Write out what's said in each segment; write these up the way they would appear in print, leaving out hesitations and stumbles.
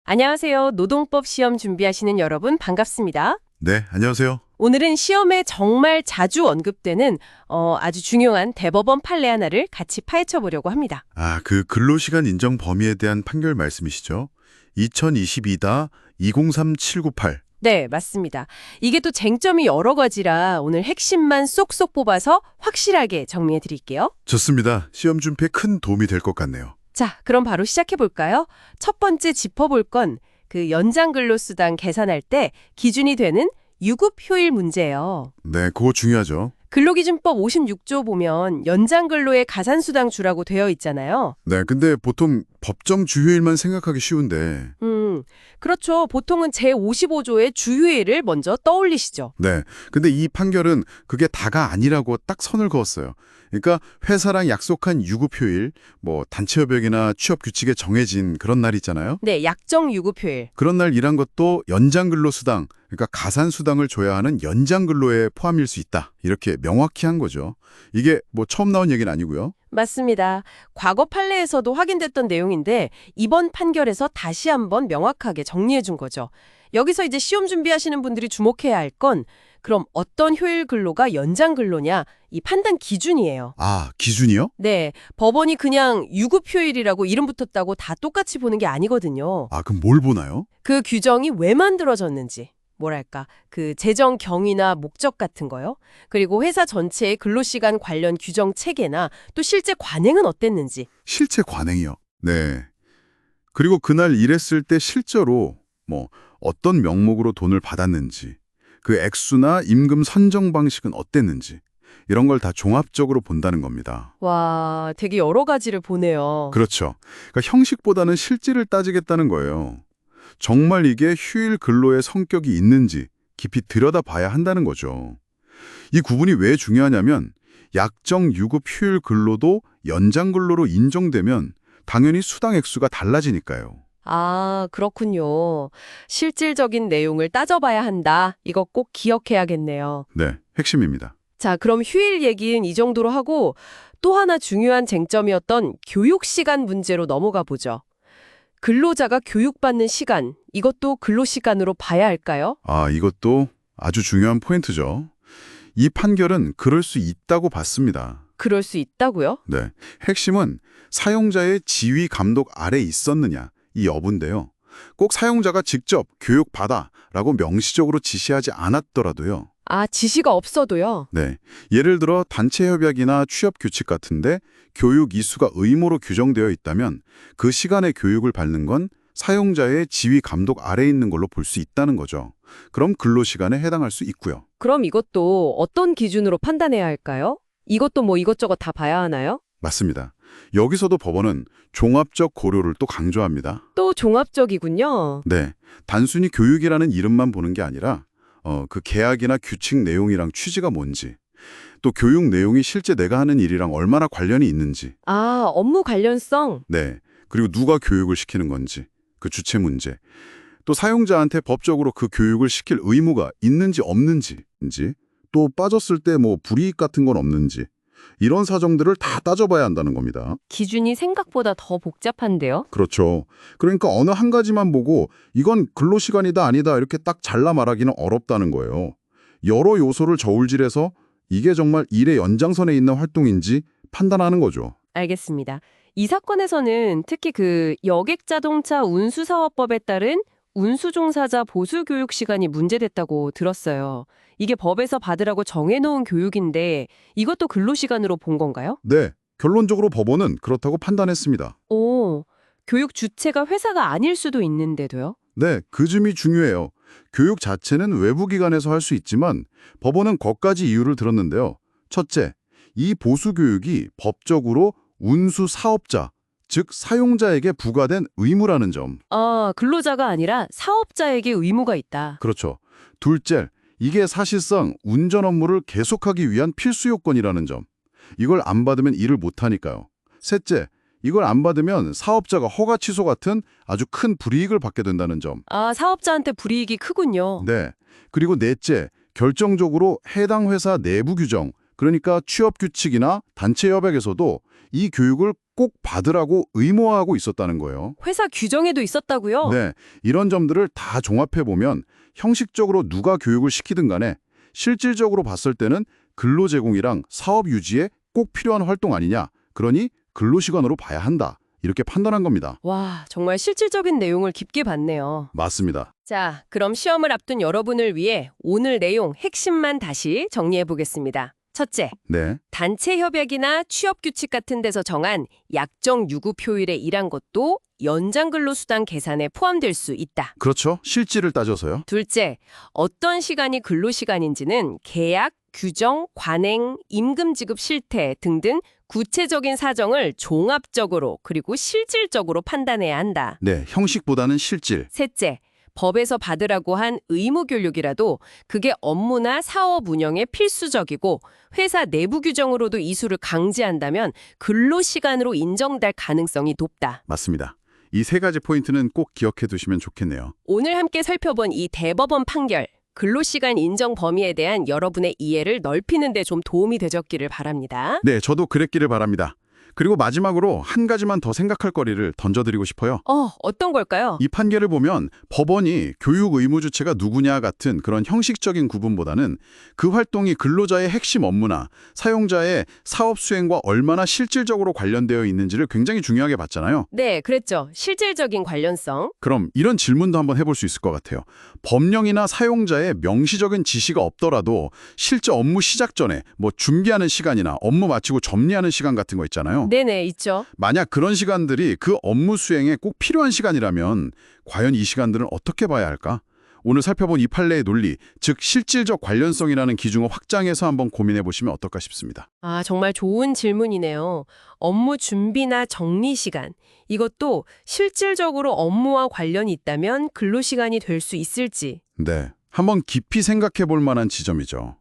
안녕하세요. 노동법 시험 준비하시는 여러분 반갑습니다. 네, 안녕하세요. 오늘은 시험에 정말 자주 언급되는 아주 중요한 대법원 판례 하나를 같이 파헤쳐 보려고 합니다. 그 근로시간 인정 범위에 대한 판결 말씀이시죠? 2022-203798. 네, 맞습니다. 이게 또 쟁점이 여러 가지라 오늘 핵심만 쏙쏙 뽑아서 확실하게 정리해 드릴게요. 좋습니다. 시험 준비에 큰 도움이 될 것 같네요. 자, 그럼 바로 시작해 볼까요? 첫 번째 짚어볼 건 그 연장 근로수당 계산할 때 기준이 되는 유급 효일 문제예요. 네, 그거 중요하죠. 근로기준법 56조 보면 연장 근로에 가산수당 주라고 되어 있잖아요. 네, 근데 보통 법정 주휴일만 생각하기 쉬운데, 그렇죠. 보통은 제55조의 주휴일을 먼저 떠올리시죠. 네, 근데 이 판결은 그게 다가 아니라고 딱 선을 그었어요. 그러니까 회사랑 약속한 유급휴일, 단체협약이나 취업규칙에 정해진 그런 날 있잖아요. 네, 약정 유급휴일. 그런 날 일한 것도 연장근로수당, 그러니까 가산수당을 줘야 하는 연장근로에 포함일 수 있다. 이렇게 명확히 한 거죠. 이게 처음 나온 얘기는 아니고요. 맞습니다. 과거 판례에서도 확인됐던 내용인데 이번 판결에서 다시 한번 명확하게 정리해 준 거죠. 여기서 이제 시험 준비하시는 분들이 주목해야 할 건 그럼 어떤 효일 근로가 연장 근로냐 이 판단 기준이에요. 기준이요? 네, 법원이 그냥 유급휴일이라고 이름 붙었다고 다 똑같이 보는 게 아니거든요. 그럼 뭘 보나요? 그 규정이 왜 만들어졌는지, 뭐랄까, 그 재정 경위나 목적 같은 거요. 그리고 회사 전체의 근로시간 관련 규정 체계나 또 실제 관행은 어땠는지. 실체 관행이요. 네. 그리고 그날 일했을 때 실제로 어떤 명목으로 돈을 받았는지, 그 액수나 임금 선정 방식은 어땠는지, 이런 걸 다 종합적으로 본다는 겁니다. 와, 되게 여러 가지를 보네요. 그렇죠. 그러니까 형식보다는 실질을 따지겠다는 거예요. 정말 이게 휴일 근로의 성격이 있는지 깊이 들여다봐야 한다는 거죠. 이 구분이 왜 중요하냐면 약정 유급 휴일 근로도 연장 근로로 인정되면 당연히 수당 액수가 달라지니까요. 그렇군요. 실질적인 내용을 따져봐야 한다. 이거 꼭 기억해야겠네요. 네, 핵심입니다. 자, 그럼 휴일 얘기는 이 정도로 하고 또 하나 중요한 쟁점이었던 교육시간 문제로 넘어가 보죠. 근로자가 교육받는 시간, 이것도 근로시간으로 봐야 할까요? 이것도 아주 중요한 포인트죠. 이 판결은 그럴 수 있다고 봤습니다. 그럴 수 있다고요? 네, 핵심은 사용자의 지휘 감독 아래 있었느냐 이 여부인데요. 꼭 사용자가 직접 교육받아라고 명시적으로 지시하지 않았더라도요. 지시가 없어도요? 네, 예를 들어 단체 협약이나 취업 규칙 같은데 교육 이수가 의무로 규정되어 있다면 그 시간에 교육을 받는 건 사용자의 지휘 감독 아래에 있는 걸로 볼 수 있다는 거죠. 그럼 근로시간에 해당할 수 있고요. 그럼 이것도 어떤 기준으로 판단해야 할까요? 이것도 이것저것 다 봐야 하나요? 맞습니다. 여기서도 법원은 종합적 고려를 또 강조합니다. 또 종합적이군요. 네, 단순히 교육이라는 이름만 보는 게 아니라 그 계약이나 규칙 내용이랑 취지가 뭔지, 또 교육 내용이 실제 내가 하는 일이랑 얼마나 관련이 있는지, 업무 관련성. 네, 그리고 누가 교육을 시키는 건지, 그 주체 문제, 또 사용자한테 법적으로 그 교육을 시킬 의무가 있는지 없는지, 또 빠졌을 때 불이익 같은 건 없는지, 이런 사정들을 다 따져봐야 한다는 겁니다. 기준이 생각보다 더 복잡한데요? 그렇죠. 그러니까 어느 한 가지만 보고 이건 근로시간이다 아니다 이렇게 딱 잘라 말하기는 어렵다는 거예요. 여러 요소를 저울질해서 이게 정말 일의 연장선에 있는 활동인지 판단하는 거죠. 알겠습니다. 이 사건에서는 특히 그 여객자동차 운수사업법에 따른 운수종사자 보수교육 시간이 문제됐다고 들었어요. 이게 법에서 받으라고 정해놓은 교육인데 이것도 근로시간으로 본 건가요? 네, 결론적으로 법원은 그렇다고 판단했습니다. 교육 주체가 회사가 아닐 수도 있는데도요? 네, 그 점이 중요해요. 교육 자체는 외부 기관에서 할 수 있지만 법원은 거기까지 이유를 들었는데요. 첫째, 이 보수교육이 법적으로 운수 사업자, 즉 사용자에게 부과된 의무라는 점. 근로자가 아니라 사업자에게 의무가 있다. 그렇죠. 둘째, 이게 사실상 운전 업무를 계속하기 위한 필수 요건이라는 점. 이걸 안 받으면 일을 못하니까요. 셋째, 이걸 안 받으면 사업자가 허가 취소 같은 아주 큰 불이익을 받게 된다는 점. 사업자한테 불이익이 크군요. 네. 그리고 넷째, 결정적으로 해당 회사 내부 규정, 그러니까 취업 규칙이나 단체 협약에서도 이 교육을 꼭 받으라고 의무화하고 있었다는 거예요. 회사 규정에도 있었다고요? 네, 이런 점들을 다 종합해보면 형식적으로 누가 교육을 시키든 간에 실질적으로 봤을 때는 근로 제공이랑 사업 유지에 꼭 필요한 활동 아니냐, 그러니 근로시간으로 봐야 한다, 이렇게 판단한 겁니다. 와, 정말 실질적인 내용을 깊게 봤네요. 맞습니다. 자, 그럼 시험을 앞둔 여러분을 위해 오늘 내용 핵심만 다시 정리해 보겠습니다. 첫째, 네, 단체 협약이나 취업 규칙 같은 데서 정한 약정 유급 휴일에 일한 것도 연장 근로수당 계산에 포함될 수 있다. 그렇죠. 실질을 따져서요. 둘째, 어떤 시간이 근로시간인지는 계약, 규정, 관행, 임금 지급 실태 등등 구체적인 사정을 종합적으로 그리고 실질적으로 판단해야 한다. 네, 형식보다는 실질. 셋째, 법에서 받으라고 한 의무 교육이라도 그게 업무나 사업 운영에 필수적이고 회사 내부 규정으로도 이수를 강제한다면 근로시간으로 인정될 가능성이 높다. 맞습니다. 이 세 가지 포인트는 꼭 기억해 두시면 좋겠네요. 오늘 함께 살펴본 이 대법원 판결, 근로시간 인정 범위에 대한 여러분의 이해를 넓히는 데 좀 도움이 되셨기를 바랍니다. 네, 저도 그랬기를 바랍니다. 그리고 마지막으로 한 가지만 더 생각할 거리를 던져드리고 싶어요. 어떤 걸까요? 이 판결을 보면 법원이 교육 의무 주체가 누구냐 같은 그런 형식적인 구분보다는 그 활동이 근로자의 핵심 업무나 사용자의 사업 수행과 얼마나 실질적으로 관련되어 있는지를 굉장히 중요하게 봤잖아요. 네, 그랬죠. 실질적인 관련성. 그럼 이런 질문도 한번 해볼 수 있을 것 같아요. 법령이나 사용자의 명시적인 지시가 없더라도 실제 업무 시작 전에 뭐 준비하는 시간이나 업무 마치고 정리하는 시간 같은 거 있잖아요. 네네, 있죠. 만약 그런 시간들이 그 업무 수행에 꼭 필요한 시간이라면 과연 이 시간들은 어떻게 봐야 할까? 오늘 살펴본 이 판례의 논리, 즉 실질적 관련성이라는 기준을 확장해서 한번 고민해 보시면 어떨까 싶습니다. 아, 정말 좋은 질문이네요. 업무 준비나 정리 시간. 이것도 실질적으로 업무와 관련이 있다면 근로시간이 될 수 있을지. 네, 한번 깊이 생각해 볼 만한 지점이죠.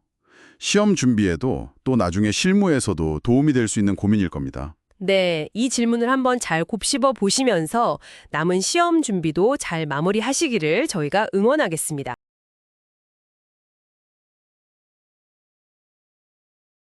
시험 준비에도 또 나중에 실무에서도 도움이 될 수 있는 고민일 겁니다. 네, 이 질문을 한번 잘 곱씹어 보시면서 남은 시험 준비도 잘 마무리하시기를 저희가 응원하겠습니다.